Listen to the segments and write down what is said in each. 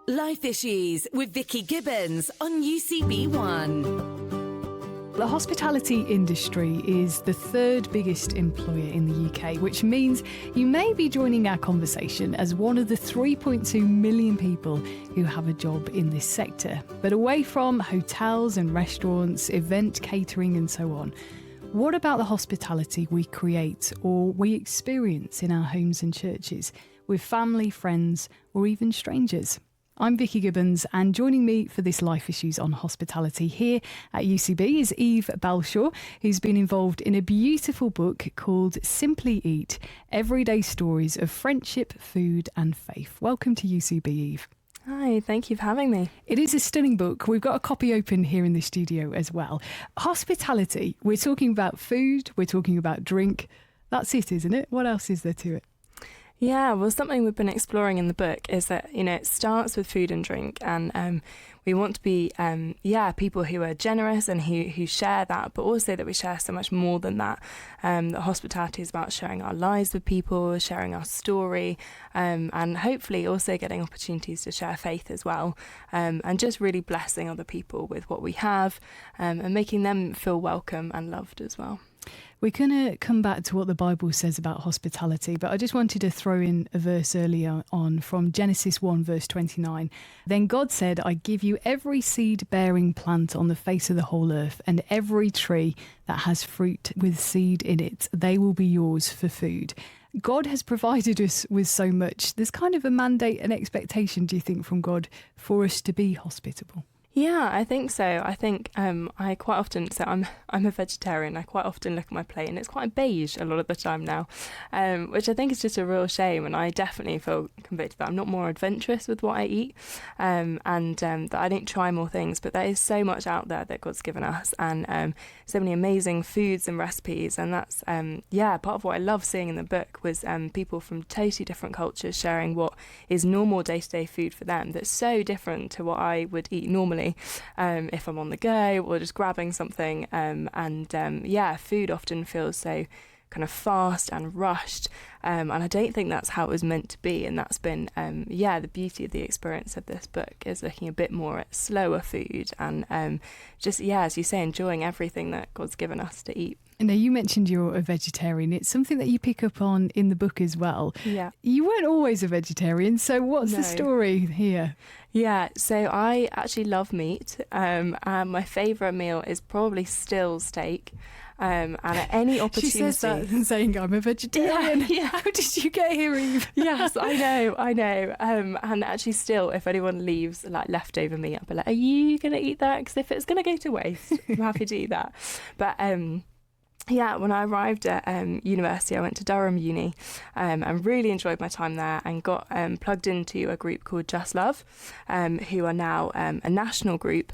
Life Issues with Vicky Gibbens on UCB One. The hospitality industry is the third biggest employer in the UK, which means you may be joining our conversation as one of the 3.2 million people who have a job in this sector. But away from hotels and restaurants, event catering and so on, what about the hospitality we create or we experience in our homes and churches with family, friends or even strangers? I'm Vicky Gibbens, and joining me for this Life Issues on Hospitality here at UCB is Eve Balshaw, who's been involved in a beautiful book called Simply Eat, Everyday Stories of Friendship, Food and Faith. Welcome to UCB, Eve. Hi, thank you for having me. It is a stunning book. We've got a copy open here in the studio as well. Hospitality, we're talking about food, we're talking about drink. That's it, isn't it? What else is there to it? Yeah, well, something we've been exploring in the book is that, it starts with food and drink, and we want to be, people who are generous and who share that, but also that we share so much more than that. That hospitality is about sharing our lives with people, sharing our story, and hopefully also getting opportunities to share faith as well, and just really blessing other people with what we have, and making them feel welcome and loved as well. We're going to come back to what the Bible says about hospitality, but I just wanted to throw in a verse earlier on from Genesis 1 verse 29. Then God said, I give you every seed-bearing plant on the face of the whole earth, and every tree that has fruit with seed in it. They will be yours for food. God has provided us with so much. There's kind of a mandate and expectation, do you think, from God for us to be hospitable? Yeah, I think so. I think I quite often, so I'm a vegetarian. I quite often look at my plate and it's quite beige a lot of the time now, which I think is just a real shame. And I definitely feel convicted that I'm not more adventurous with what I eat, and that I don't try more things. But there is so much out there that God's given us, and so many amazing foods and recipes. And that's part of what I love seeing in the book was people from totally different cultures sharing what is normal day-to-day food for them. That's so different to what I would eat normally. If I'm on the go or just grabbing something, food often feels so kind of fast and rushed, and I don't think that's how it was meant to be. And that's been the beauty of the experience of this book is looking a bit more at slower food and as you say, enjoying everything that God's given us to eat. Now, you mentioned you're a vegetarian. It's something that you pick up on in the book as well. Yeah. You weren't always a vegetarian, so what's the story here? Yeah, so I actually love meat, and my favourite meal is probably still steak. And at any opportunity... She says that and saying, I'm a vegetarian. Yeah. How did you get here, Eve? Yes, I know. And actually still, if anyone leaves like leftover meat, I'll be like, are you going to eat that? Because if it's going to go to waste, I'm happy to eat that. But... when I arrived at university, I went to Durham Uni and really enjoyed my time there and got plugged into a group called Just Love, who are now a national group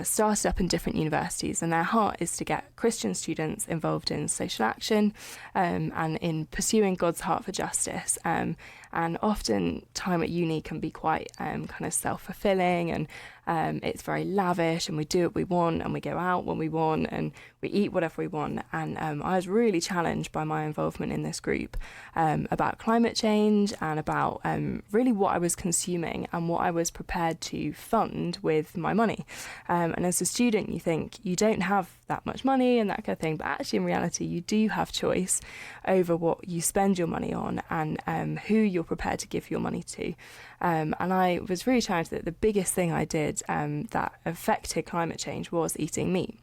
started up in different universities, and their heart is to get Christian students involved in social action and in pursuing God's heart for justice. And often time at uni can be quite kind of self-fulfilling, and it's very lavish, and we do what we want and we go out when we want and we eat whatever we want. And I was really challenged by my involvement in this group about climate change and about really what I was consuming and what I was prepared to fund with my money. And as a student, you think you don't have that much money and that kind of thing, but actually in reality you do have choice over what you spend your money on and who you're prepared to give your money to. And I was really challenged that the biggest thing I did that affected climate change was eating meat.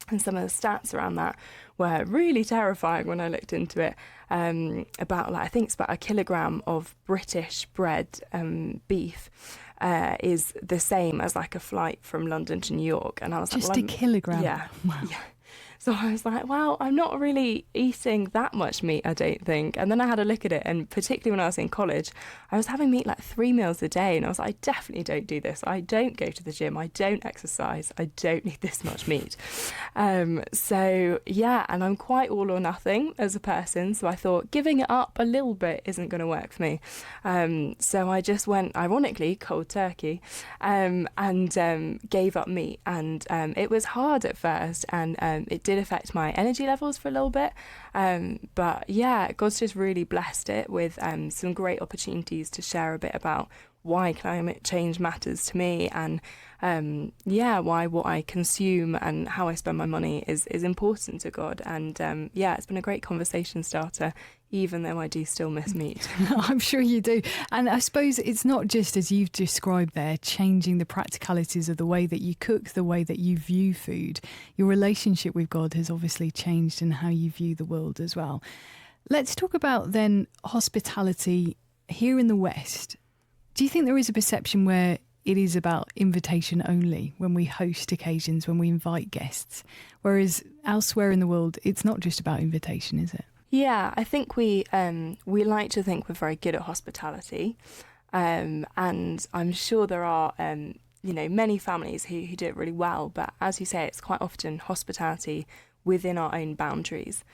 And some of the stats around that were really terrifying when I looked into it. I think it's about a kilogram of British bred beef is the same as like a flight from London to New York. And I was just a kilogram? Yeah. Wow. Yeah. So I was like, wow, I'm not really eating that much meat, I don't think. And then I had a look at it, and particularly when I was in college, I was having meat like 3 meals a day. And I was like, I definitely don't do this. I don't go to the gym. I don't exercise. I don't need this much meat. And I'm quite all or nothing as a person. So I thought giving it up a little bit isn't going to work for me. So I just went, ironically, cold turkey and gave up meat. And it was hard at first, and it did affect my energy levels for a little bit. But God's just really blessed it with some great opportunities to share a bit about why climate change matters to me, and why what I consume and how I spend my money is important to God. And it's been a great conversation starter, even though I do still miss meat. I'm sure you do. And I suppose it's not just, as you've described there, changing the practicalities of the way that you cook, the way that you view food. Your relationship with God has obviously changed in how you view the world as well. Let's talk about then hospitality here in the West. Do you think there is a perception where it is about invitation only when we host occasions, when we invite guests, whereas elsewhere in the world, it's not just about invitation, is it? Yeah, I think we like to think we're very good at hospitality, and I'm sure there are many families who do it really well. But as you say, it's quite often hospitality within our own boundaries.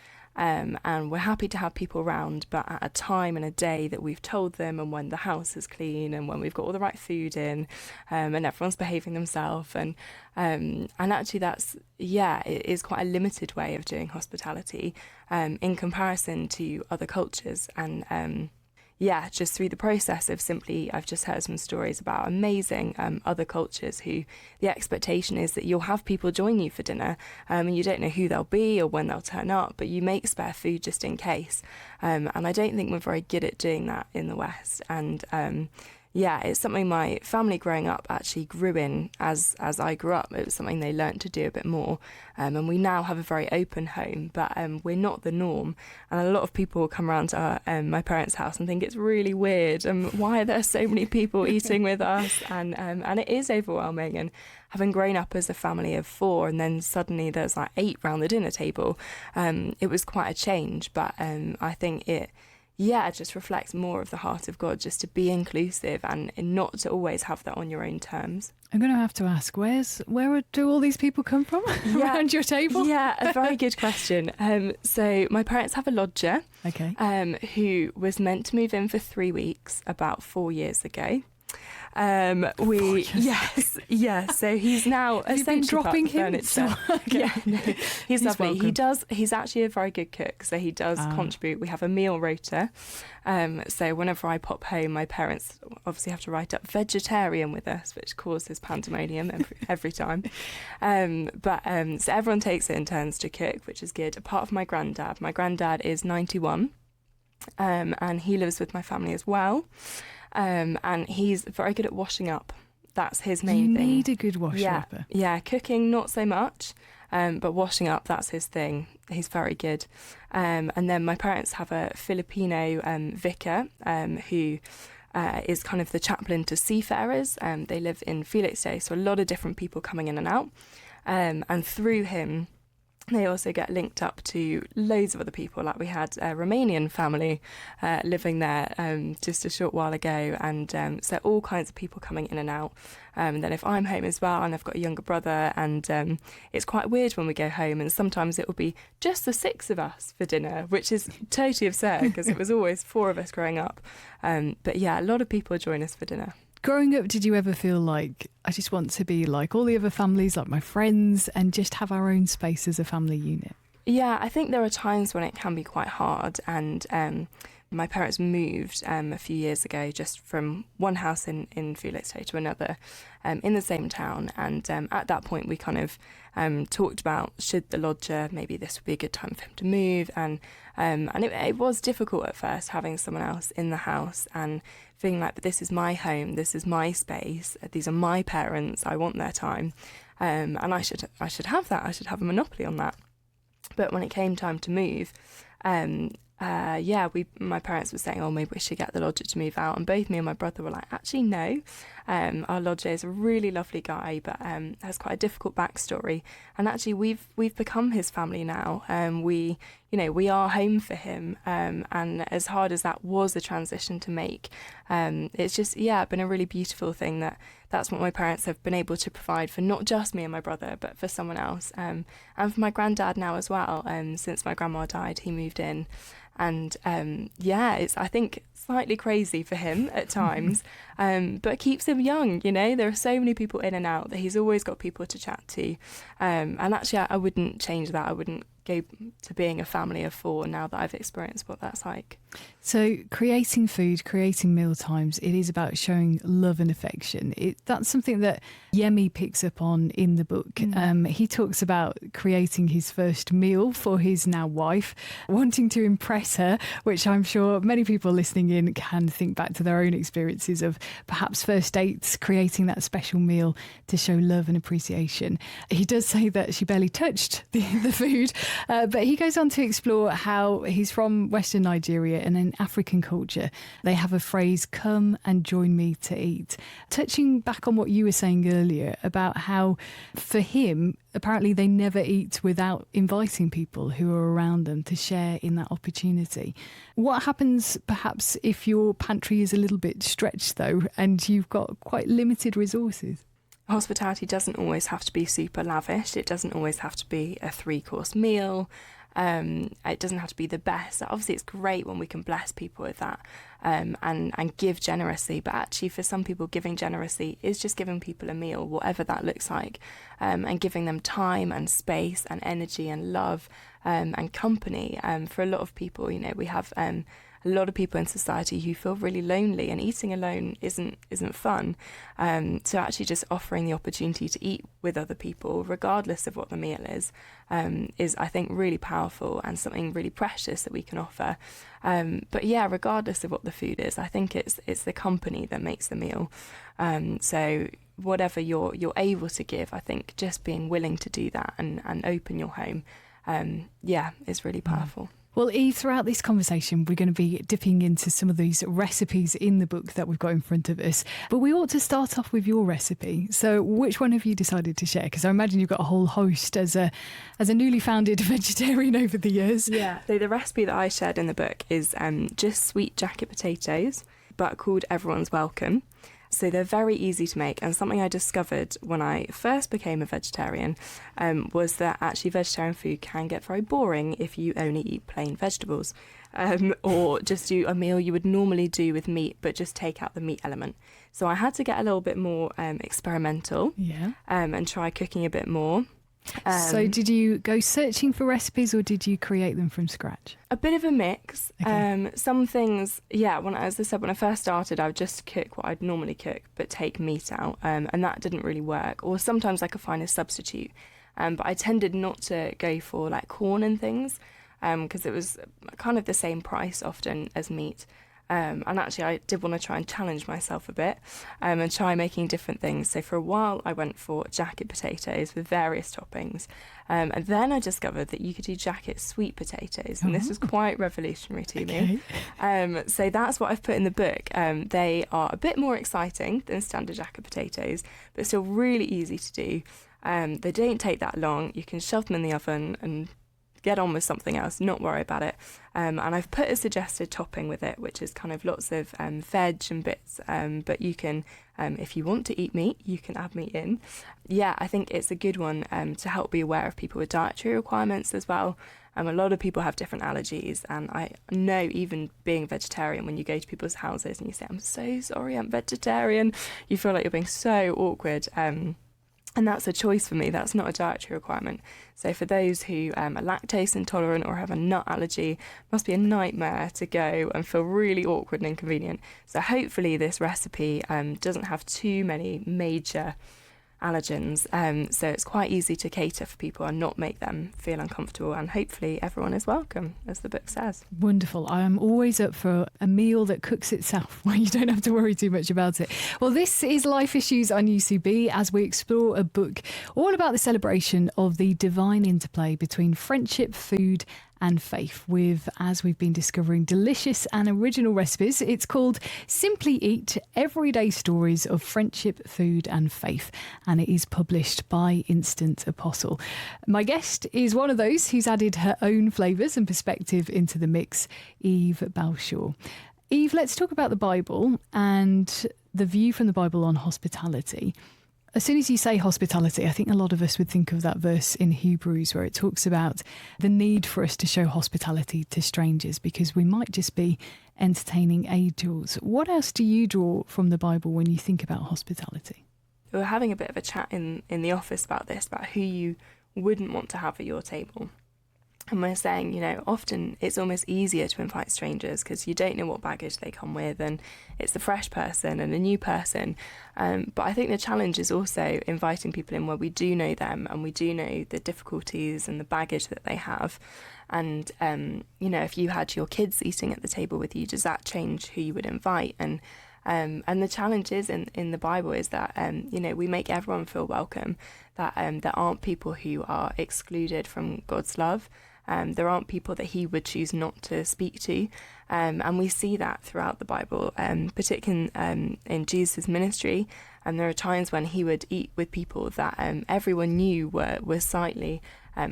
And we're happy to have people around, but at a time and a day that we've told them, and when the house is clean, and when we've got all the right food in, and everyone's behaving themselves. And actually it is quite a limited way of doing hospitality in comparison to other cultures. And just through the process of I've just heard some stories about amazing other cultures who the expectation is that you'll have people join you for dinner, and you don't know who they'll be or when they'll turn up, but you make spare food just in case. And I don't think we're very good at doing that in the West. And it's something my family growing up actually grew in as I grew up. It was something they learnt to do a bit more. And we now have a very open home, but we're not the norm. And a lot of people come around to my parents' house and think it's really weird. And why are there so many people eating with us? And it is overwhelming. And having grown up as a family of 4, and then suddenly there's like 8 round the dinner table, it was quite a change. But I think it just reflects more of the heart of God, just to be inclusive and not to always have that on your own terms. I'm going to have to ask, where do all these people come from around your table? Yeah, a very good question. So my parents have a lodger, okay, who was meant to move in for 3 weeks about 4 years ago. So he's now essentially dropping him. He's lovely. Welcome. He's actually a very good cook, so he does contribute. We have a meal rota, so whenever I pop home, my parents obviously have to write up vegetarian with us, which causes pandemonium every time. So everyone takes it in turns to cook, which is good. Apart from my granddad. My granddad is 91, and he lives with my family as well. And he's very good at washing up. That's his main thing. You need a good washer-upper. Yeah, cooking not so much, but washing up, that's his thing. He's very good. And then my parents have a Filipino vicar who is kind of the chaplain to seafarers. They live in Felixstowe, so a lot of different people coming in and out. And through him, they also get linked up to loads of other people. Like we had a Romanian family living there just a short while ago, and so all kinds of people coming in and out. And then if I'm home as well, and I've got a younger brother, and it's quite weird when we go home, and sometimes it will be just the 6 of us for dinner, which is totally absurd because it was always 4 of us growing up. But yeah, a lot of people join us for dinner. Growing up, did you ever feel like, I just want to be like all the other families, like my friends, and just have our own space as a family unit? Yeah, I think there are times when it can be quite hard. And my parents moved a few years ago just from one house in Felixstowe to another in the same town. And at that point, we kind of talked about, should the lodger, maybe this would be a good time for him to move. And it was difficult at first having someone else in the house and feeling like, but this is my home, this is my space, these are my parents, I want their time, and I should have that, I should have a monopoly on that. But when it came time to move, my parents were saying, oh, maybe we should get the lodger to move out, and both me and my brother were like, actually no, our lodger is a really lovely guy, but has quite a difficult backstory, and actually we've become his family now. We are home for him, and as hard as that was a transition to make, it's just been a really beautiful thing that's what my parents have been able to provide for not just me and my brother, but for someone else, and for my granddad now as well. Since my grandma died, he moved in. And it's, I think, slightly crazy for him at times, but keeps him young. There are so many people in and out that he's always got people to chat to. And actually, I wouldn't change that. I wouldn't go to being a family of 4 now that I've experienced what that's like. So creating food, creating meal times, it is about showing love and affection. That's something that Yemi picks up on in the book. He talks about creating his first meal for his now wife, wanting to impress her, which I'm sure many people listening in can think back to their own experiences of perhaps first dates, creating that special meal to show love and appreciation. He does say that she barely touched the food, but he goes on to explore how he's from Western Nigeria, and in African culture, they have a phrase, come and join me to eat. Touching back on what you were saying earlier about how, for him, apparently they never eat without inviting people who are around them to share in that opportunity. What happens perhaps if your pantry is a little bit stretched, though, and you've got quite limited resources? Hospitality doesn't always have to be super lavish. It doesn't always have to be a 3-course meal. It doesn't have to be the best. Obviously, it's great when we can bless people with that and give generously. But actually, for some people, giving generously is just giving people a meal, whatever that looks like, and giving them time and space and energy and love and company. For a lot of people, we have a lot of people in society who feel really lonely, and eating alone isn't fun. So actually just offering the opportunity to eat with other people, regardless of what the meal is I think really powerful and something really precious that we can offer. But yeah, regardless of what the food is, I think it's the company that makes the meal. So whatever you're able to give, I think just being willing to do that and open your home, is really powerful. Well, Eve, throughout this conversation, we're going to be dipping into some of these recipes in the book that we've got in front of us. But we ought to start off with your recipe. So which one have you decided to share? Because I imagine you've got a whole host as a newly founded vegetarian over the years. Yeah, so the recipe that I shared in the book is just sweet jacket potatoes, but called Everyone's Welcome. So they're very easy to make, and something I discovered when I first became a vegetarian was that actually vegetarian food can get very boring if you only eat plain vegetables, or just do a meal you would normally do with meat but just take out the meat element. So I had to get a little bit more experimental and try cooking a bit more. So did you go searching for recipes, or did you create them from scratch? A bit of a mix. Okay. Some things, as I said, when I first started, I would just cook what I'd normally cook, but take meat out, and that didn't really work. Or sometimes I could find a substitute, but I tended not to go for like corn and things, because it was kind of the same price often as meat. And actually I did want to try and challenge myself a bit and try making different things. So for a while I went for jacket potatoes with various toppings, and then I discovered that you could do jacket sweet potatoes, and this was quite revolutionary to me. So that's what I've put in the book. They are a bit more exciting than standard jacket potatoes, but still really easy to do. They don't take that long. You can shove them in the oven and get on with something else, not worry about it. And I've put a suggested topping with it, which is kind of lots of veg and bits, but you can, if you want to eat meat, you can add meat in. Yeah, I think it's a good one to help be aware of people with dietary requirements as well. A lot of people have different allergies, and I know even being vegetarian, when you go to people's houses and you say, I'm so sorry, I'm vegetarian, you feel like you're being so awkward. And that's a choice for me. That's not a dietary requirement. So for those who are lactose intolerant or have a nut allergy, it must be a nightmare to go and feel really awkward and inconvenient. So hopefully this recipe doesn't have too many major allergens. So it's quite easy to cater for people and not make them feel uncomfortable. And hopefully everyone is welcome, as the book says. Wonderful. I am always up for a meal that cooks itself, where you don't have to worry too much about it. Well, this is Life Issues on UCB, as we explore a book all about the celebration of the divine interplay between friendship, food and faith, with, as we've been discovering, delicious and original recipes. It's called Simply Eat: Everyday Stories of Friendship, Food and Faith, and it is published by Instant Apostle. My guest is one of those who's added her own flavours and perspective into the mix, Eve Balshaw. Eve, let's talk about the Bible and the view from the Bible on hospitality. As soon as you say hospitality, I think a lot of us would think of that verse in Hebrews where it talks about the need for us to show hospitality to strangers because we might just be entertaining angels. What else do you draw from the Bible when you think about hospitality? We were having a bit of a chat in the office about this, about who you wouldn't want to have at your table. And we're saying, you know, often it's almost easier to invite strangers because you don't know what baggage they come with, and it's a fresh person and a new person. But I think the challenge is also inviting people in where we do know them and we do know the difficulties and the baggage that they have. And, you know, if you had your kids eating at the table with you, does that change who you would invite? And the challenge is in the Bible is that, you know, we make everyone feel welcome, that there aren't people who are excluded from God's love. There aren't people that he would choose not to speak to. And we see that throughout the Bible, particularly in Jesus' ministry. And there are times when he would eat with people that everyone knew were slightly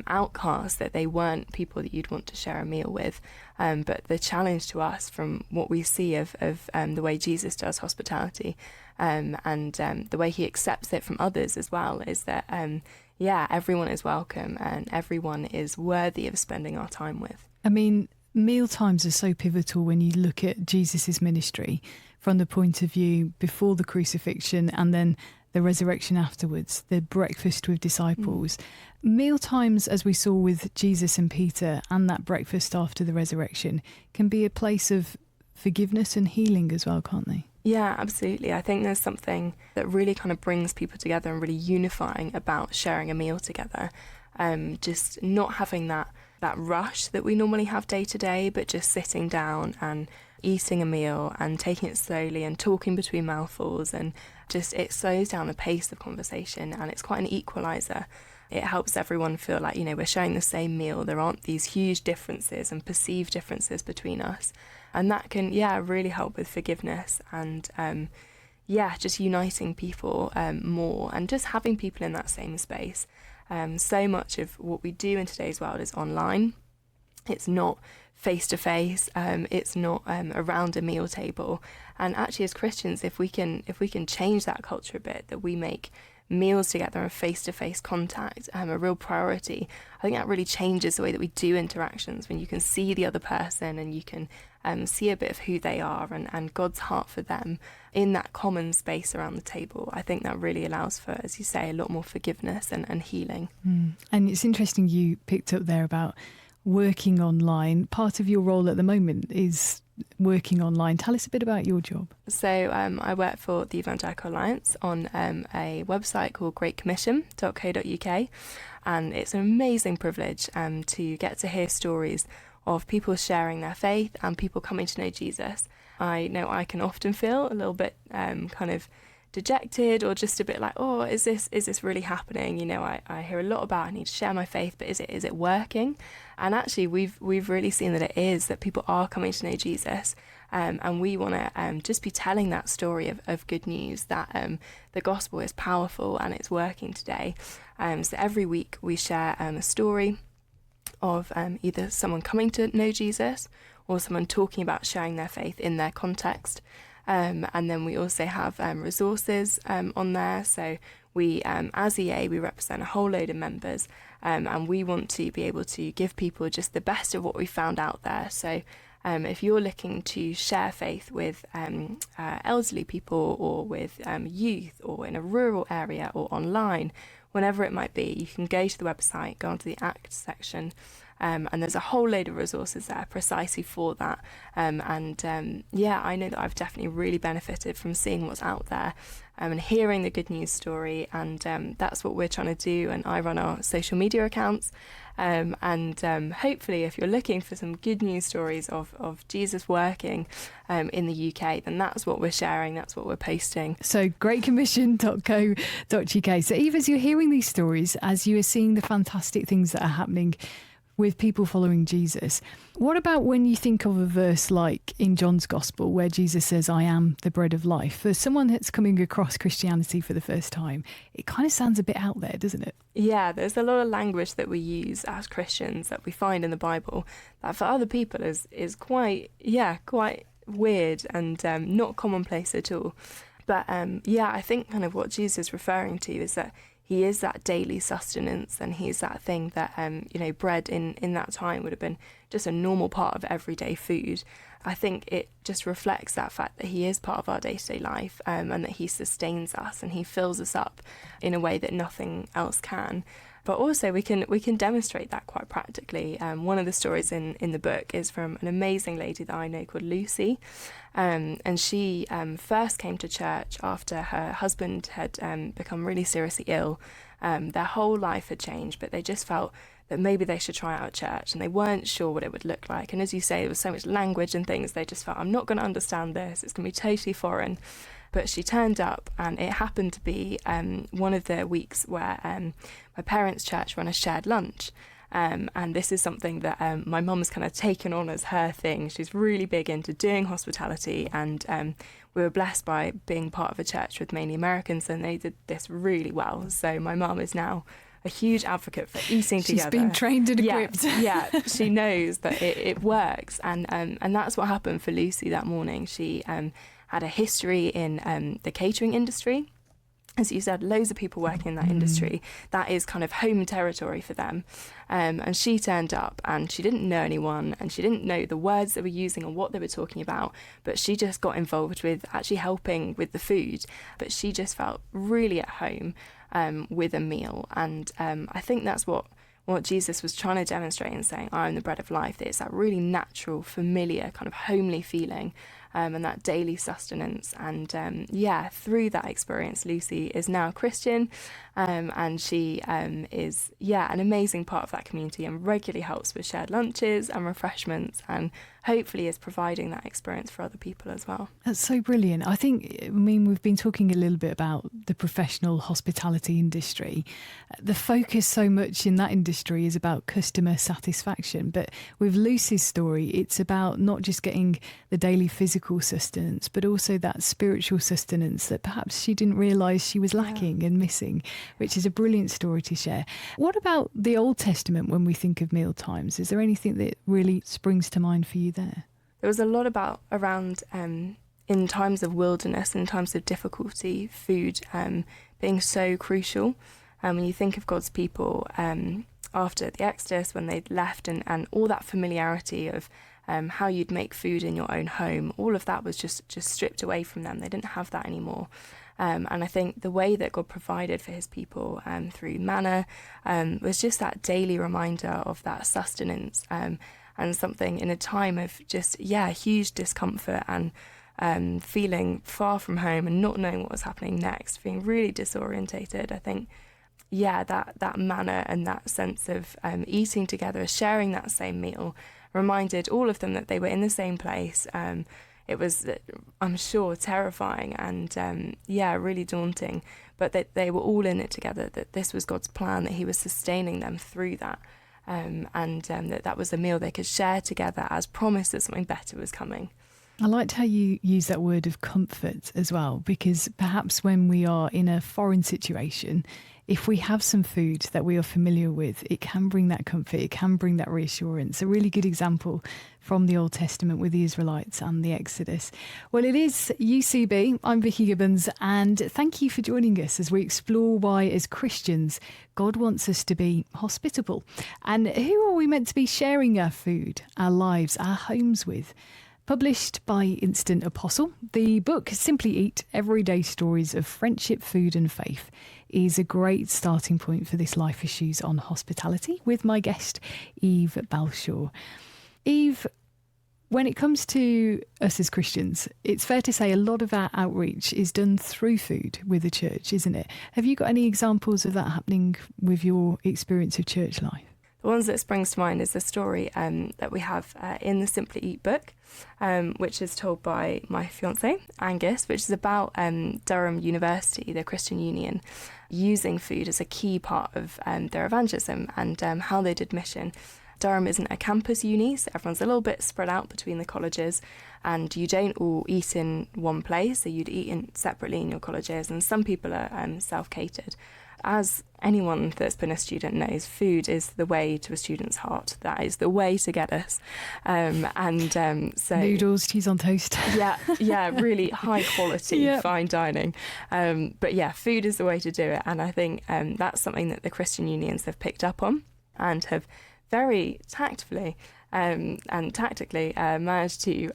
outcast, that they weren't people that you'd want to share a meal with. But the challenge to us from what we see of the way Jesus does hospitality and the way he accepts it from others as well is that everyone is welcome and everyone is worthy of spending our time with. I mean, meal times are so pivotal when you look at Jesus's ministry from the point of view before the crucifixion and then the resurrection afterwards, the breakfast with disciples. Meal times, as we saw with Jesus and Peter, and that breakfast after the resurrection, can be a place of forgiveness and healing as well, can't they? Yeah, absolutely. I think there's something that really kind of brings people together and really unifying about sharing a meal together. Just not having that rush that we normally have day to day, but just sitting down and eating a meal and taking it slowly and talking between mouthfuls, and just it slows down the pace of conversation and it's quite an equalizer. It helps everyone feel like, you know, we're sharing the same meal. There aren't these huge differences and perceived differences between us. And that can, really help with forgiveness and, just uniting people more and just having people in that same space. So much of what we do in today's world is online. It's not face-to-face. It's not around a meal table. And actually, as Christians, if we can change that culture a bit, that we make meals together and face-to-face contact a real priority, I think that really changes the way that we do interactions, when you can see the other person and you can see a bit of who they are and God's heart for them in that common space around the table. I think that really allows for, as you say, a lot more forgiveness and healing. And it's interesting you picked up there about working online. Part of your role at the moment is working online. Tell us a bit about your job. So I work for the Evangelical Alliance on a website called greatcommission.co.uk, and it's an amazing privilege to get to hear stories of people sharing their faith and people coming to know Jesus. I know I can often feel a little bit kind of dejected or just a bit like, oh, is this really happening? You know, I hear a lot about I need to share my faith, but is it working? And actually we've really seen that it is, that people are coming to know Jesus, and we want to just be telling that story of good news, that the gospel is powerful and it's working today. So every week we share a story of either someone coming to know Jesus or someone talking about sharing their faith in their context. And then we also have resources on there. So we, as EA, we represent a whole load of members, and we want to be able to give people just the best of what we found out there. So if you're looking to share faith with elderly people or with youth or in a rural area or online, whenever it might be, you can go to the website, go onto the ACT section, and there's a whole load of resources there precisely for that. I know that I've definitely really benefited from seeing what's out there and hearing the good news story, and that's what we're trying to do. And I run our social media accounts, hopefully if you're looking for some good news stories of Jesus working in the UK, then that's what we're sharing, that's what we're posting. So greatcommission.co.uk. So Eve, as you're hearing these stories, as you are seeing the fantastic things that are happening with people following Jesus, what about when you think of a verse like in John's Gospel where Jesus says, I am the bread of life? For someone that's coming across Christianity for the first time, it kind of sounds a bit out there, doesn't it? Yeah, there's a lot of language that we use as Christians that we find in the Bible that for other people is quite weird and not commonplace at all. But I think kind of what Jesus is referring to is that he is that daily sustenance, and he's that thing that, bread in that time would have been just a normal part of everyday food. I think it just reflects that fact that he is part of our day-to-day life, and that he sustains us and he fills us up in a way that nothing else can. But also we can demonstrate that quite practically. One of the stories in the book is from an amazing lady that I know called Lucy. And she first came to church after her husband had become really seriously ill. Their whole life had changed, but they just felt that maybe they should try out church, and they weren't sure what it would look like. And as you say, there was so much language and things, they just felt, I'm not going to understand this, it's going to be totally foreign. But she turned up, and it happened to be one of the weeks where my parents' church run a shared lunch. And this is something that my mum's kind of taken on as her thing. She's really big into doing hospitality, and we were blessed by being part of a church with mainly Americans, and they did this really well. So my mum is now a huge advocate for eating together. She's been trained and equipped. Yeah, she knows that it works. And that's what happened for Lucy that morning. She had a history in the catering industry. As you said, loads of people working in that industry. That is kind of home territory for them. And she turned up, and she didn't know anyone, and she didn't know the words they were using or what they were talking about, but she just got involved with actually helping with the food. But she just felt really at home with a meal. And I think that's what Jesus was trying to demonstrate in saying, I am the bread of life. That it's that really natural, familiar, kind of homely feeling, and that daily sustenance. And through that experience, Lucy is now a Christian, and she is an amazing part of that community, and regularly helps with shared lunches and refreshments, and hopefully is providing that experience for other people as well. That's so brilliant. We've been talking a little bit about the professional hospitality industry. The focus so much in that industry is about customer satisfaction, but with Lucy's story, it's about not just getting the daily physical sustenance, but also that spiritual sustenance that perhaps she didn't realise she was lacking and missing, which is a brilliant story to share. What about the Old Testament when we think of meal times? Is there anything that really springs to mind for you there? There was a lot around in times of wilderness and times of difficulty, food being so crucial. When you think of God's people after the Exodus, when they'd left, and all that familiarity of how you'd make food in your own home, all of that was just stripped away from them. They didn't have that anymore. And I think the way that God provided for his people through manna was just that daily reminder of that sustenance, and something in a time of just, huge discomfort and feeling far from home and not knowing what was happening next, being really disorientated. I think, that manna and that sense of eating together, sharing that same meal, reminded all of them that they were in the same place. It was, I'm sure, terrifying and, really daunting, but that they were all in it together, that this was God's plan, that he was sustaining them through that, and that was a meal they could share together as promise that something better was coming. I liked how you use that word of comfort as well, because perhaps when we are in a foreign situation, if we have some food that we are familiar with, it can bring that comfort, it can bring that reassurance. A really good example from the Old Testament with the Israelites and the Exodus. Well, it is UCB. I'm Vicky Gibbens, and thank you for joining us as we explore why, as Christians, God wants us to be hospitable. And who are we meant to be sharing our food, our lives, our homes with? Published by Instant Apostle, the book Simply Eat, Everyday Stories of Friendship, Food and Faith is a great starting point for this Life Issues on hospitality with my guest, Eve Balshaw. Eve, when it comes to us as Christians, it's fair to say a lot of our outreach is done through food with the church, isn't it? Have you got any examples of that happening with your experience of church life? The ones that springs to mind is the story that we have in the Simply Eat book, which is told by my fiancé, Angus, which is about Durham University, the Christian Union, using food as a key part of their evangelism and how they did mission. Durham isn't a campus uni, so everyone's a little bit spread out between the colleges, and you don't all eat in one place, so you'd eat separately in your colleges, and some people are self-catered. As anyone that's been a student knows, food is the way to a student's heart. That is the way to get us. So noodles, cheese on toast. Really high quality, fine dining. But food is the way to do it. And I think that's something that the Christian unions have picked up on and have very tactfully and tactically managed to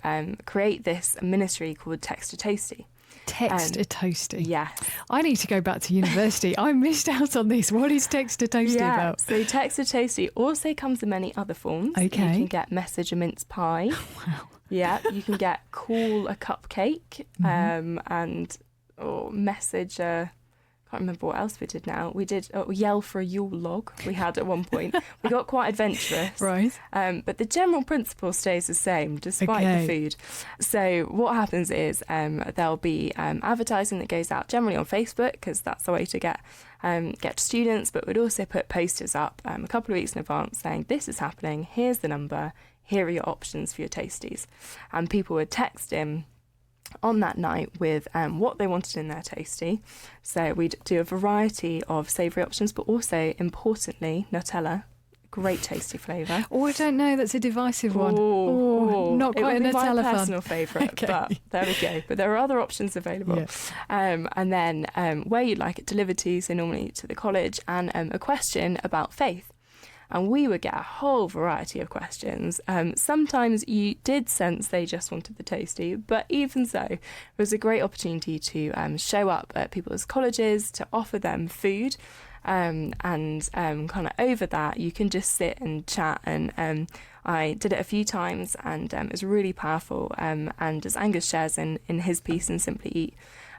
create this ministry called Text a Toasty. Text a Toasty. Yes. I need to go back to university. I missed out on this. What is Text a Toasty about? So Text a Toasty also comes in many other forms. Okay. You can get message a mince pie. Wow. Yeah. You can get call a cupcake, or message a... I can't remember what else we did now. We did yell for a Yule log we had at one point. We got quite adventurous. Right. But the general principle stays the same despite the food. So what happens is there'll be advertising that goes out generally on Facebook, because that's the way to get students, but we'd also put posters up a couple of weeks in advance saying, this is happening, here's the number, here are your options for your toasties. And people would text in on that night with what they wanted in their toasty. So we'd do a variety of savoury options, but also, importantly, Nutella. Great toasty flavour. Oh, I don't know. That's a divisive one. Oh, not quite a Nutella fan. It would be my personal favourite, Okay. but there we go. But there are other options available. Yeah. And then where you'd like it delivered to, so normally to the college, and a question about faith. And we would get a whole variety of questions. Sometimes you did sense they just wanted the toasty, but even so, it was a great opportunity to show up at people's colleges, to offer them food. And kind of over that, you can just sit and chat. And I did it a few times, and it was really powerful. And as Angus shares in his piece in Simply Eat,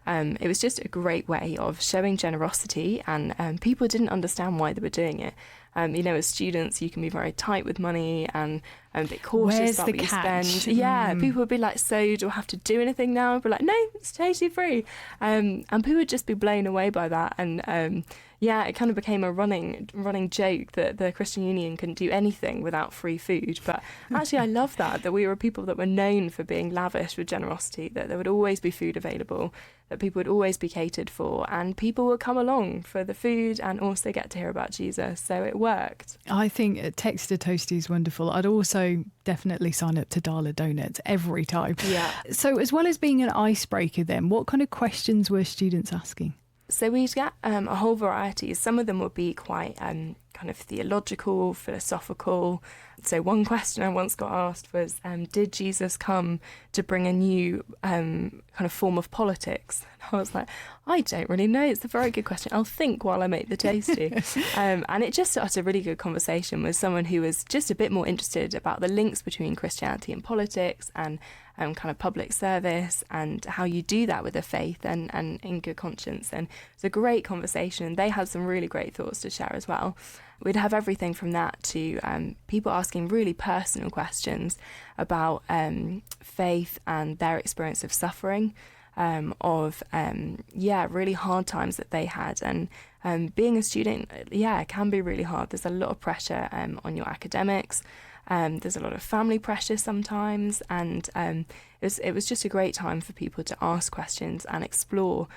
it was just a great way of showing generosity, and people didn't understand why they were doing it. As students, you can be very tight with money and a bit cautious about what you spend. Yeah, people would be like, so do I have to do anything now? I'd be like, no, it's totally free. And people would just be blown away by that. And it kind of became a running joke that the Christian Union couldn't do anything without free food. But actually, I love that we were people that were known for being lavish with generosity, that there would always be food available, that people would always be catered for, and people would come along for the food and also get to hear about Jesus. So it worked. I think Text a Toasty is wonderful. I'd also definitely sign up to Darla Donuts every time. Yeah. So as well as being an icebreaker then, what kind of questions were students asking? So we'd get a whole variety. Some of them would be quite kind of theological, philosophical. So one question I once got asked was, did Jesus come to bring a new kind of form of politics? And I was like, I don't really know. It's a very good question. I'll think while I make the toasty. And it just started a really good conversation with someone who was just a bit more interested about the links between Christianity and politics, and kind of public service, and how you do that with a faith and in good conscience. And it's a great conversation. They had some really great thoughts to share as well. We'd have everything from that to people asking really personal questions about faith and their experience of suffering, really hard times that they had. And being a student, it can be really hard. There's a lot of pressure on your academics. There's a lot of family pressure sometimes, and it was just a great time for people to ask questions and explore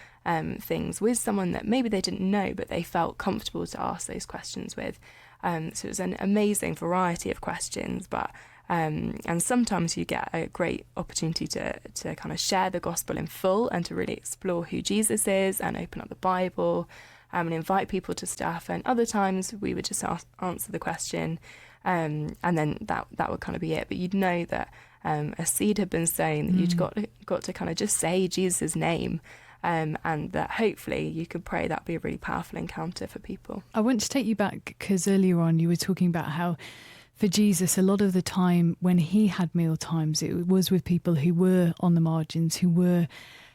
things with someone that maybe they didn't know, but they felt comfortable to ask those questions with. So it was an amazing variety of questions, but and sometimes you get a great opportunity to kind of share the gospel in full and to really explore who Jesus is and open up the Bible and invite people to stuff. And other times we would just answer the question. And then that would kind of be it. But you'd know that a seed had been sown, that you'd got to kind of just say Jesus' name, and that hopefully you could pray that'd be a really powerful encounter for people. I want to take you back, because earlier on you were talking about how for Jesus, a lot of the time when he had meal times, it was with people who were on the margins, who were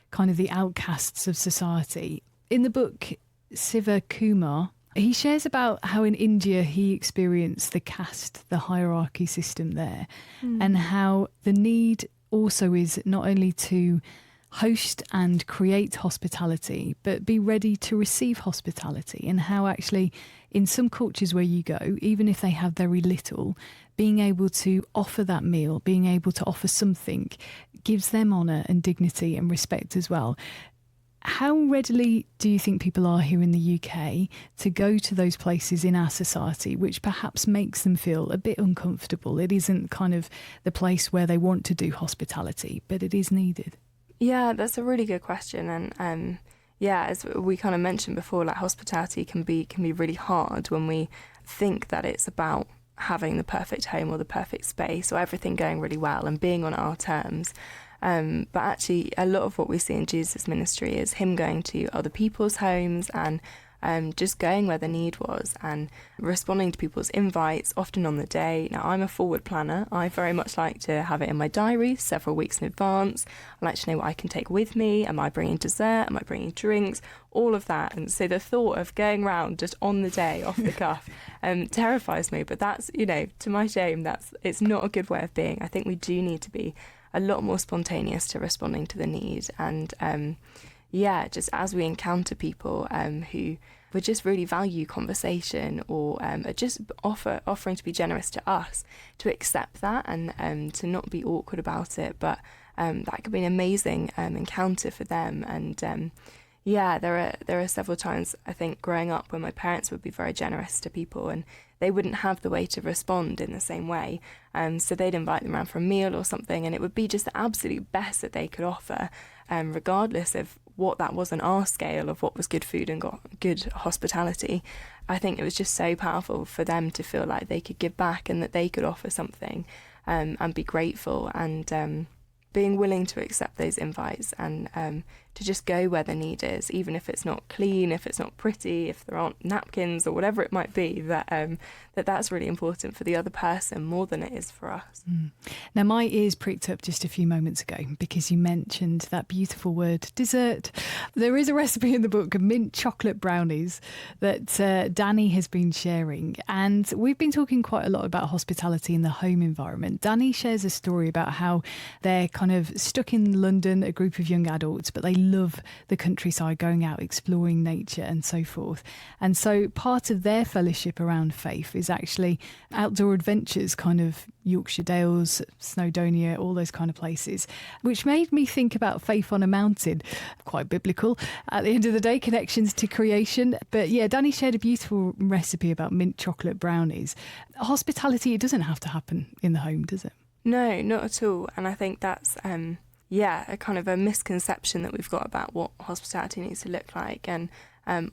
kind of the outcasts of society. In the book, Siva Kumar, he shares about how in India he experienced the caste, the hierarchy system there, and how the need also is not only to host and create hospitality, but be ready to receive hospitality, and how actually in some cultures where you go, even if they have very little, being able to offer that meal, being able to offer something, gives them honour and dignity and respect as well. How readily do you think people are here in the UK to go to those places in our society which perhaps makes them feel a bit uncomfortable? It isn't kind of the place where they want to do hospitality, but it is needed. Yeah, that's a really good question. And as we kind of mentioned before, like hospitality can be really hard when we think that it's about having the perfect home or the perfect space or everything going really well and being on our terms. But actually, a lot of what we see in Jesus' ministry is him going to other people's homes and just going where the need was and responding to people's invites, often on the day. Now, I'm a forward planner. I very much like to have it in my diary several weeks in advance. I like to know what I can take with me. Am I bringing dessert? Am I bringing drinks? All of that. And so the thought of going round just on the day, off the cuff, terrifies me. But that's, to my shame, it's not a good way of being. I think we do need to be a lot more spontaneous to responding to the need. And just as we encounter people who would just really value conversation or are just offering to be generous to us, to accept that and to not be awkward about it. But that could be an amazing encounter for them. And there are several times, I think, growing up when my parents would be very generous to people and they wouldn't have the way to respond in the same way. So they'd invite them around for a meal or something, and it would be just the absolute best that they could offer, regardless of what that was on our scale of what was good food and good hospitality. I think it was just so powerful for them to feel like they could give back and that they could offer something and be grateful and being willing to accept those invites and to just go where the need is, even if it's not clean, if it's not pretty, if there aren't napkins or whatever it might be, that's really important for the other person more than it is for us. Now, my ears pricked up just a few moments ago because you mentioned that beautiful word, dessert. There is a recipe in the book of mint chocolate brownies that Danny has been sharing, and we've been talking quite a lot about hospitality in the home environment. Danny shares a story about how they're kind of stuck in London, a group of young adults, but they love the countryside, going out, exploring nature and so forth. And so part of their fellowship around faith is actually outdoor adventures, kind of Yorkshire Dales, Snowdonia, all those kind of places, which made me think about faith on a mountain. Quite biblical. At the end of the day, connections to creation. But yeah, Danny shared a beautiful recipe about mint chocolate brownies. Hospitality, it doesn't have to happen in the home, does it? No, not at all. And I think that's a kind of a misconception that we've got about what hospitality needs to look like. And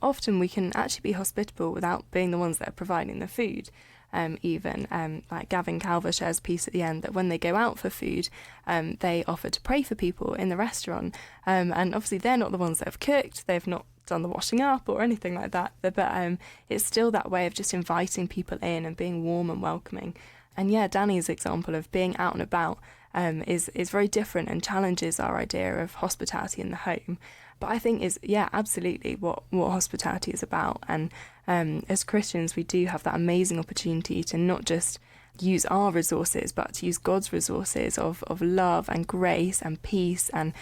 often we can actually be hospitable without being the ones that are providing the food. Like Gavin Calver shares a piece at the end that when they go out for food, they offer to pray for people in the restaurant. And obviously they're not the ones that have cooked. They've not done the washing up or anything like that. But it's still that way of just inviting people in and being warm and welcoming. And yeah, Danny's example of being out and about is very different and challenges our idea of hospitality in the home. But I think is, absolutely what hospitality is about. And as Christians, we do have that amazing opportunity to not just use our resources, but to use God's resources of love and grace and peace and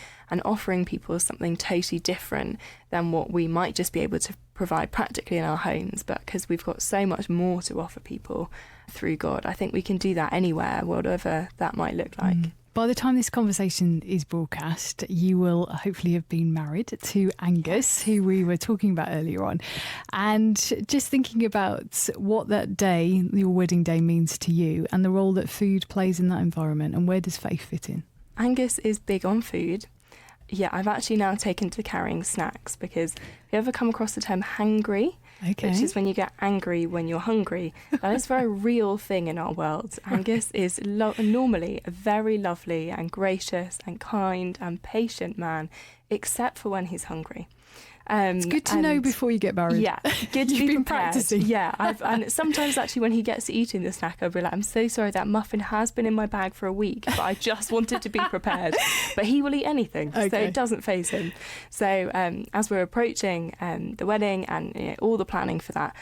offering people something totally different than what we might just be able to provide practically in our homes. But because we've got so much more to offer people through God, I think we can do that anywhere, whatever that might look like. By the time this conversation is broadcast, you will hopefully have been married to Angus, who we were talking about earlier on. And just thinking about what that day, your wedding day, means to you and the role that food plays in that environment, and where does faith fit in? Angus is big on food. Yeah, I've actually now taken to carrying snacks, because if you ever come across the term hangry, which is when you get angry when you're hungry, that is a very real thing in our world. Angus is normally a very lovely and gracious and kind and patient man, except for when he's hungry. It's good to know before you get married. Yeah, good to be prepared. Practicing. Yeah, and sometimes actually when he gets eating the snack, I'll be like, I'm so sorry, that muffin has been in my bag for a week, but I just wanted to be prepared. But he will eat anything, so it doesn't faze him. So as we're approaching the wedding and all the planning for that,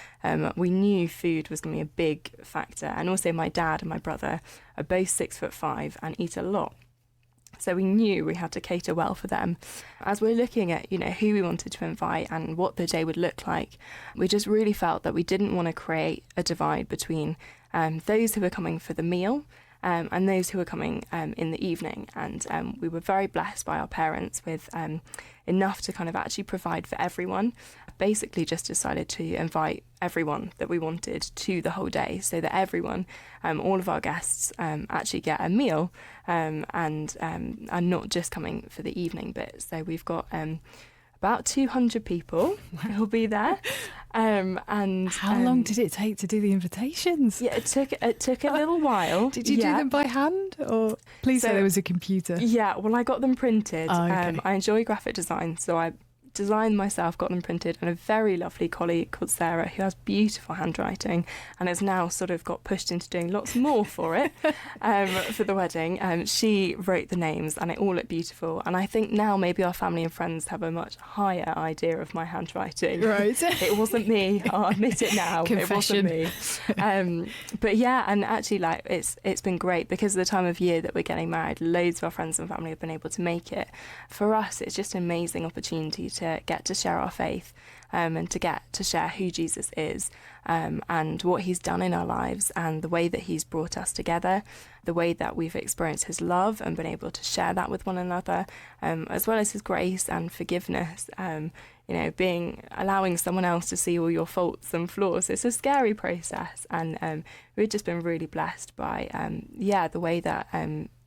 we knew food was going to be a big factor. And also my dad and my brother are both 6'5" and eat a lot. So we knew we had to cater well for them. As we're looking at, who we wanted to invite and what the day would look like, we just really felt that we didn't want to create a divide between those who were coming for the meal and those who were coming in the evening. And we were very blessed by our parents with enough to kind of actually provide for everyone. Basically just decided to invite everyone that we wanted to the whole day, so that everyone, all of our guests, actually get a meal and are not just coming for the evening bit. So we've got about 200 people who'll be there. And how long did it take to do the invitations? Yeah, it took a little while. Did you do them by hand, or please say there was a computer? Yeah, well, I got them printed. Oh, okay. I enjoy graphic design, so I designed myself, got them printed, and a very lovely colleague called Sarah, who has beautiful handwriting and has now sort of got pushed into doing lots more for it, for the wedding. She wrote the names and it all looked beautiful. And I think now maybe our family and friends have a much higher idea of my handwriting. Right. It wasn't me. I'll admit it now. Confession. It wasn't me. But yeah, and actually, like, it's been great because of the time of year that we're getting married. Loads of our friends and family have been able to make it. For us, it's just an amazing opportunity to get to share our faith, and to get to share who Jesus is, and what he's done in our lives, and the way that he's brought us together, the way that we've experienced his love and been able to share that with one another, as well as his grace and forgiveness. Allowing someone else to see all your faults and flaws. It's a scary process, and we've just been really blessed by the way that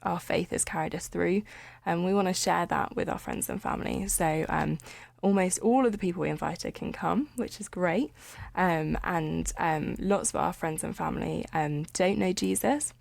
our faith has carried us through, and we want to share that with our friends and family. So almost all of the people we invited can come, which is great, and lots of our friends and family don't know Jesus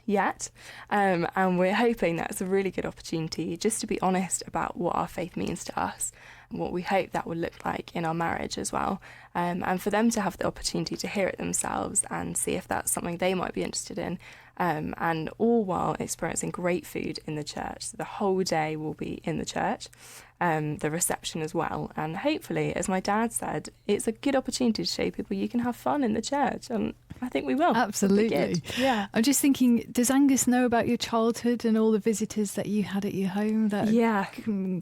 yet, and we're hoping that's a really good opportunity just to be honest about what our faith means to us, and what we hope that will look like in our marriage as well, and for them to have the opportunity to hear it themselves and see if that's something they might be interested in, and all while experiencing great food in the church. So the whole day will be in the church, the reception as well, and hopefully, as my dad said, it's a good opportunity to show people you can have fun in the church, and I think we will. Absolutely. Yeah. I'm just thinking, does Angus know about your childhood and all the visitors that you had at your home that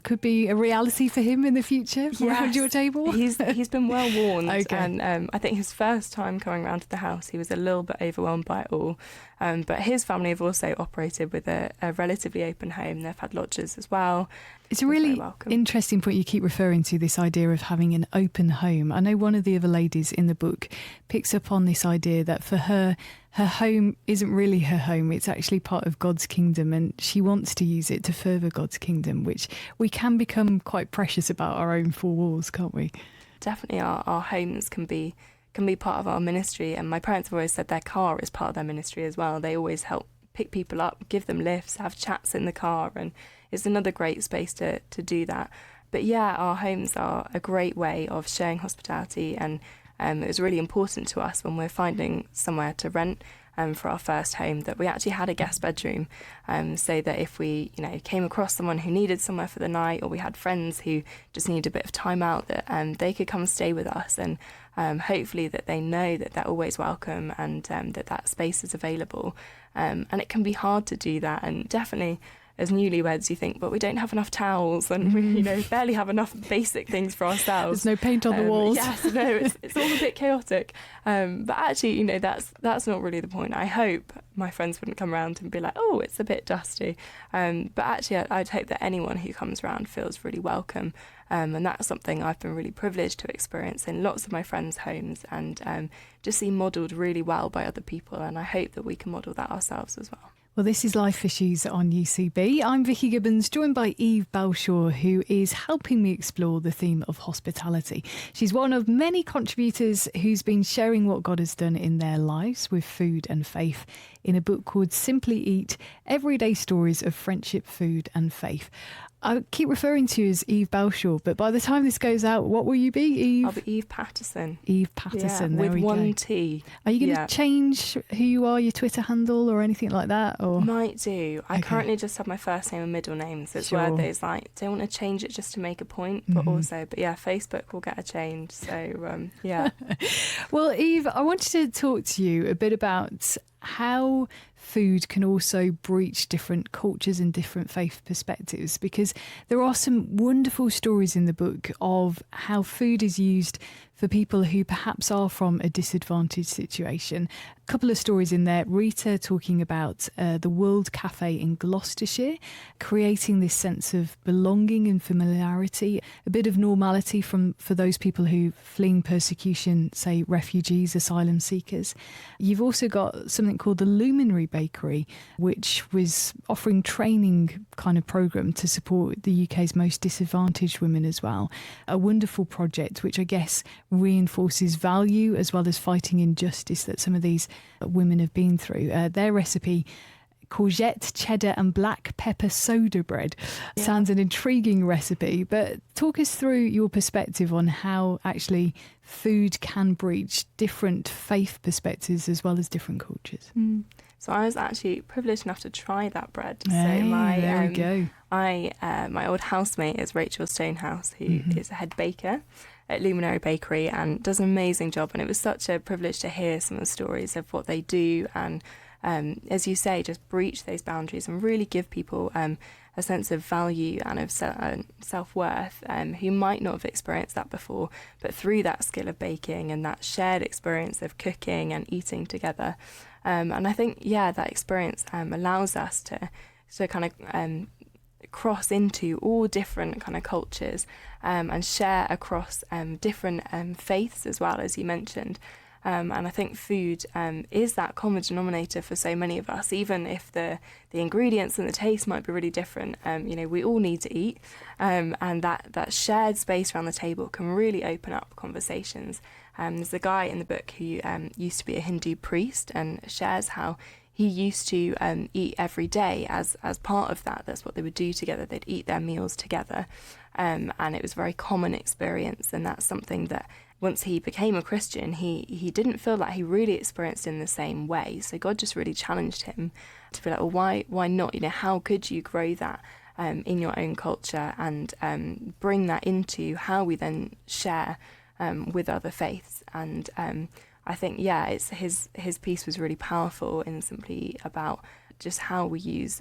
could be a reality for him in the future around your table? He's been well warned. Okay. And I think his first time coming around to the house, he was a little bit overwhelmed by it all. But his family have also operated with a relatively open home. They've had lodgers as well. It's a really interesting point you keep referring to, this idea of having an open home. I know one of the other ladies in the book picks up on this idea that for her home isn't really her home. It's actually part of God's kingdom, and she wants to use it to further God's kingdom, which we can become quite precious about our own four walls, can't we? Definitely our homes can be part of our ministry, and my parents have always said their car is part of their ministry as well. They always help pick people up, give them lifts, have chats in the car, and it's another great space to do that. But yeah, our homes are a great way of showing hospitality, and it was really important to us when we're finding somewhere to rent for our first home that we actually had a guest bedroom, so that if we came across someone who needed somewhere for the night, or we had friends who just needed a bit of time out, that they could come stay with us, and hopefully that they know that they're always welcome, and that space is available, and it can be hard to do that, and definitely as newlyweds you think, but we don't have enough towels, and we barely have enough basic things for ourselves. There's no paint on the walls. Yes, no, it's all a bit chaotic, but actually that's not really the point. I hope my friends wouldn't come around and be like, oh, it's a bit dusty, but actually I'd hope that anyone who comes around feels really welcome, and that's something I've been really privileged to experience in lots of my friends' homes, and just see modelled really well by other people, and I hope that we can model that ourselves as well. Well, this is Life Issues on UCB. I'm Vicky Gibbens, joined by Eve Balshaw, who is helping me explore the theme of hospitality. She's one of many contributors who's been sharing what God has done in their lives with food and faith in a book called Simply Eat, Everyday Stories of Friendship, Food and Faith. I keep referring to you as Eve Balshaw, but by the time this goes out, what will you be, Eve? I'll be Eve Patterson. Eve Patterson, yeah, there we go. With one T. Are you going to change who you are, your Twitter handle or anything like that? Or might do. I currently just have my first name and middle name, so it's where there's don't want to change it just to make a point, but Facebook will get a change. So yeah. Well, Eve, I wanted to talk to you a bit about how food can also breach different cultures and different faith perspectives, because there are some wonderful stories in the book of how food is used for people who perhaps are from a disadvantaged situation. A couple of stories in there. Rita talking about the World Cafe in Gloucestershire, creating this sense of belonging and familiarity, a bit of normality for those people who fleeing persecution, say refugees, asylum seekers. You've also got something called the Luminary Bakery, which was offering training kind of programme to support the UK's most disadvantaged women as well. A wonderful project which I guess reinforces value as well as fighting injustice that some of these women have been through. Their recipe, courgette, cheddar and black pepper soda bread, sounds an intriguing recipe, but talk us through your perspective on how actually food can breach different faith perspectives as well as different cultures. So I was actually privileged enough to try that bread. Hey, so there we go. My old housemate is Rachel Stonehouse, who is a head baker at Luminary Bakery and does an amazing job. And it was such a privilege to hear some of the stories of what they do and, as you say, just breach those boundaries and really give people a sense of value and of self-worth who might not have experienced that before, but through that skill of baking and that shared experience of cooking and eating together. And I think, that experience allows us to kind of cross into all different kind of cultures and share across different faiths as well, as you mentioned. And I think food is that common denominator for so many of us, even if the ingredients and the taste might be really different. We all need to eat, and that shared space around the table can really open up conversations. There's a guy in the book who used to be a Hindu priest and shares how he used to eat every day as part of that. That's what they would do together. They'd eat their meals together, and it was a very common experience. And that's something that once he became a Christian, he didn't feel like he really experienced in the same way. So God just really challenged him to be like, well, why not? How could you grow that in your own culture and bring that into how we then share with other faiths? And I think, it's his piece was really powerful in simply about just how we use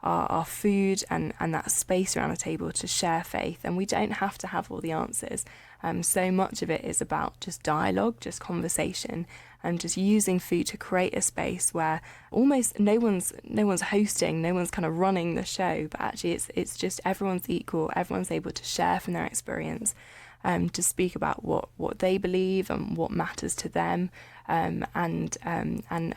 our food and that space around the table to share faith. And we don't have to have all the answers. So much of it is about just dialogue, just conversation, and just using food to create a space where almost no one's hosting, no one's kind of running the show, but actually it's just everyone's equal, everyone's able to share from their experience. To speak about what they believe and what matters to them, and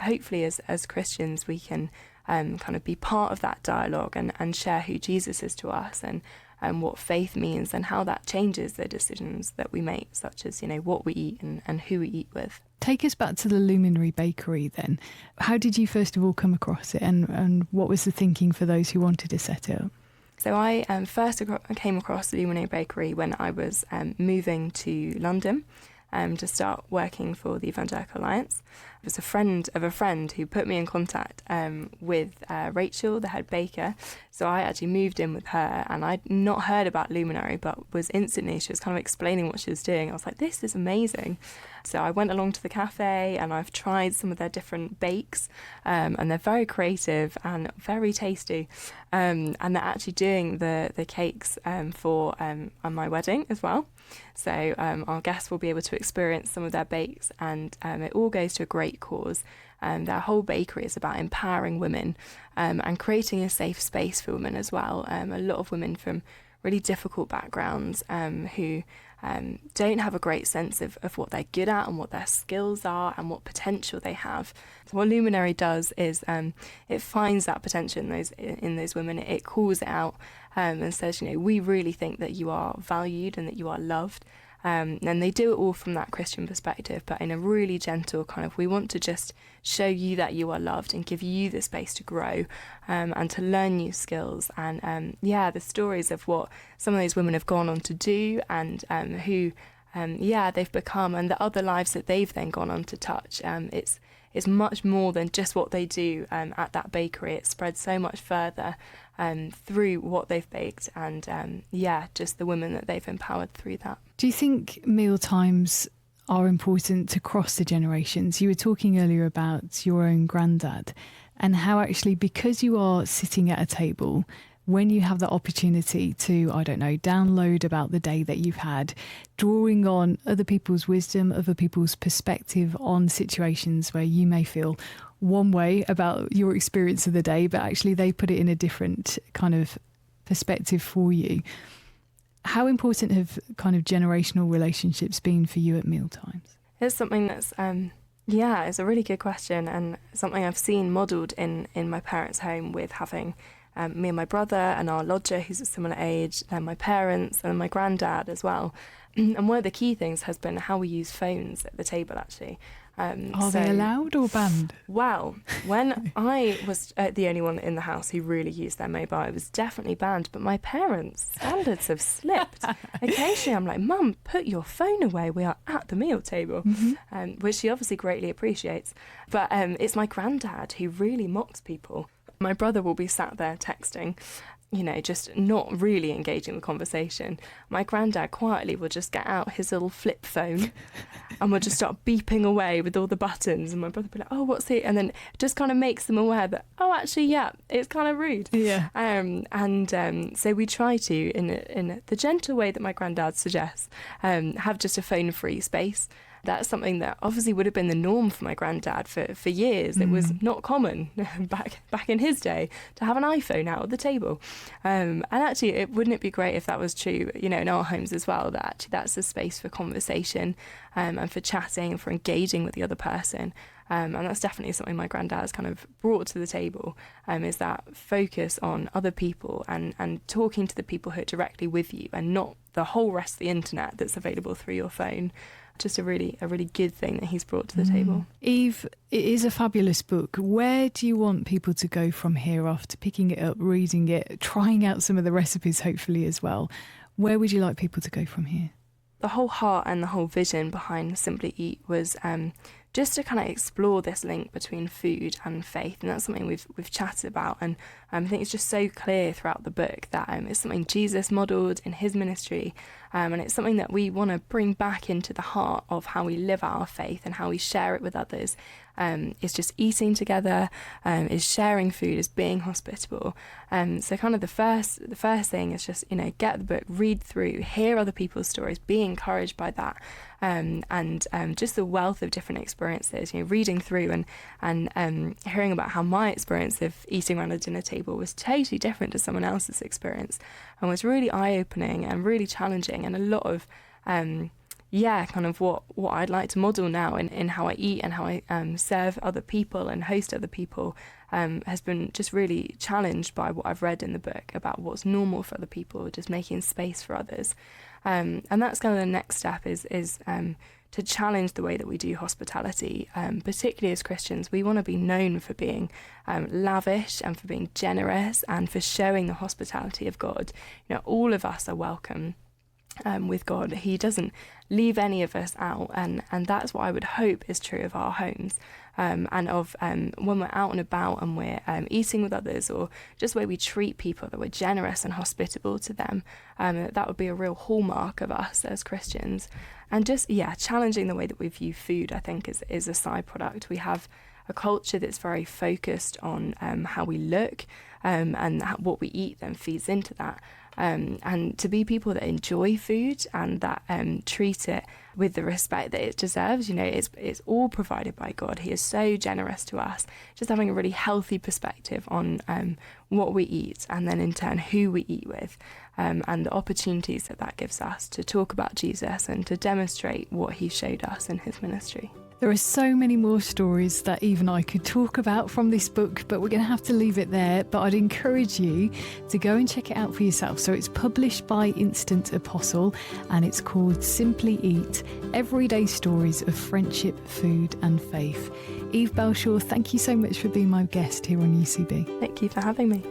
hopefully as Christians we can kind of be part of that dialogue and share who Jesus is to us and what faith means and how that changes the decisions that we make, such as what we eat and who we eat with. Take us back to the Luminary Bakery then. How did you first of all come across it and what was the thinking for those who wanted to set it up? So I first came across the Luminary Bakery when I was moving to London to start working for the Evangelical Alliance. It was a friend of a friend who put me in contact with Rachel, the head baker. So I actually moved in with her, and I'd not heard about Luminary, but was instantly, she was kind of explaining what she was doing. I was like, this is amazing. So I went along to the cafe and I've tried some of their different bakes, and they're very creative and very tasty. And they're actually doing the cakes for on my wedding as well. So our guests will be able to experience some of their bakes, and it all goes to a great cause. Their whole bakery is about empowering women and creating a safe space for women as well. A lot of women from really difficult backgrounds who don't have a great sense of what they're good at and what their skills are and what potential they have. So what Luminary does is it finds that potential in those women. It calls it out and says, we really think that you are valued and that you are loved. And they do it all from that Christian perspective, but in a really gentle kind of, we want to just show you that you are loved and give you the space to grow and to learn new skills. And the stories of what some of those women have gone on to do and who they've become, and the other lives that they've then gone on to touch. It's much more than just what they do at that bakery. It spreads so much further through what they've baked and just the women that they've empowered through that. Do you think meal times are important to cross the generations? You were talking earlier about your own granddad and how actually, because you are sitting at a table when you have the opportunity to, I don't know, download about the day that you've had, drawing on other people's wisdom, other people's perspective on situations where you may feel one way about your experience of the day, but actually they put it in a different kind of perspective for you. How important have kind of generational relationships been for you at mealtimes? It's something that's, it's a really good question, and something I've seen modelled in my parents' home with having me and my brother and our lodger who's a similar age, and my parents and my granddad as well. And one of the key things has been how we use phones at the table, actually. Are they allowed or banned? Well, when I was the only one in the house who really used their mobile, it was definitely banned. But my parents' standards have slipped. Occasionally I'm like, Mum, put your phone away. We are at the meal table, which she obviously greatly appreciates. But it's my granddad who really mocks people. My brother will be sat there texting, just not really engaging the conversation. My granddad quietly will just get out his little flip phone and will just start beeping away with all the buttons. And my brother will be like, oh, what's it? And then it just kind of makes them aware that, oh, actually, yeah, it's kind of rude. Yeah. So we try to, in the gentle way that my granddad suggests, have just a phone-free space. That's something that obviously would have been the norm for my granddad for years. It was not common back in his day to have an iPhone out at the table. And actually, wouldn't it be great if that was true, in our homes as well, that actually that's a space for conversation and for chatting and for engaging with the other person. And that's definitely something my granddad has kind of brought to the table, is that focus on other people and talking to the people who are directly with you and not the whole rest of the internet that's available through your phone. Just a really good thing that he's brought to the table. Eve, it is a fabulous book. Where do you want people to go from here after picking it up, reading it, trying out some of the recipes hopefully as well? Where would you like people to go from here? The whole heart and the whole vision behind Simply Eat was just to kind of explore this link between food and faith, and that's something we've chatted about, and I think it's just so clear throughout the book that it's something Jesus modelled in his ministry, and it's something that we want to bring back into the heart of how we live our faith and how we share it with others. It's just eating together, is sharing food, is being hospitable. So kind of the first thing is just, get the book, read through, hear other people's stories, be encouraged by that. And just the wealth of different experiences, reading through and hearing about how my experience of eating around a dinner table was totally different to someone else's experience, and was really eye-opening and really challenging, and a lot of kind of what I'd like to model now in how I eat and how I serve other people and host other people has been just really challenged by what I've read in the book about what's normal for other people, just making space for others. And that's kind of the next step is to challenge the way that we do hospitality, particularly as Christians. We want to be known for being lavish and for being generous and for showing the hospitality of God. All of us are welcome with God. He doesn't leave any of us out, and that's what I would hope is true of our homes, and of when we're out and about and we're eating with others, or just the way we treat people, that we're generous and hospitable to them. That would be a real hallmark of us as Christians. And just challenging the way that we view food, I think, is a side product. We have a culture that's very focused on how we look, and what we eat then feeds into that. And to be people that enjoy food and that treat it with the respect that it deserves, it's all provided by God. He is so generous to us. Just having a really healthy perspective on what we eat, and then in turn who we eat with, and the opportunities that gives us to talk about Jesus and to demonstrate what he showed us in his ministry. There are so many more stories that Eve and I could talk about from this book, but we're going to have to leave it there. But I'd encourage you to go and check it out for yourself. So it's published by Instant Apostle, and it's called Simply Eat: Everyday Stories of Friendship, Food and Faith. Eve Balshaw, thank you so much for being my guest here on UCB. Thank you for having me.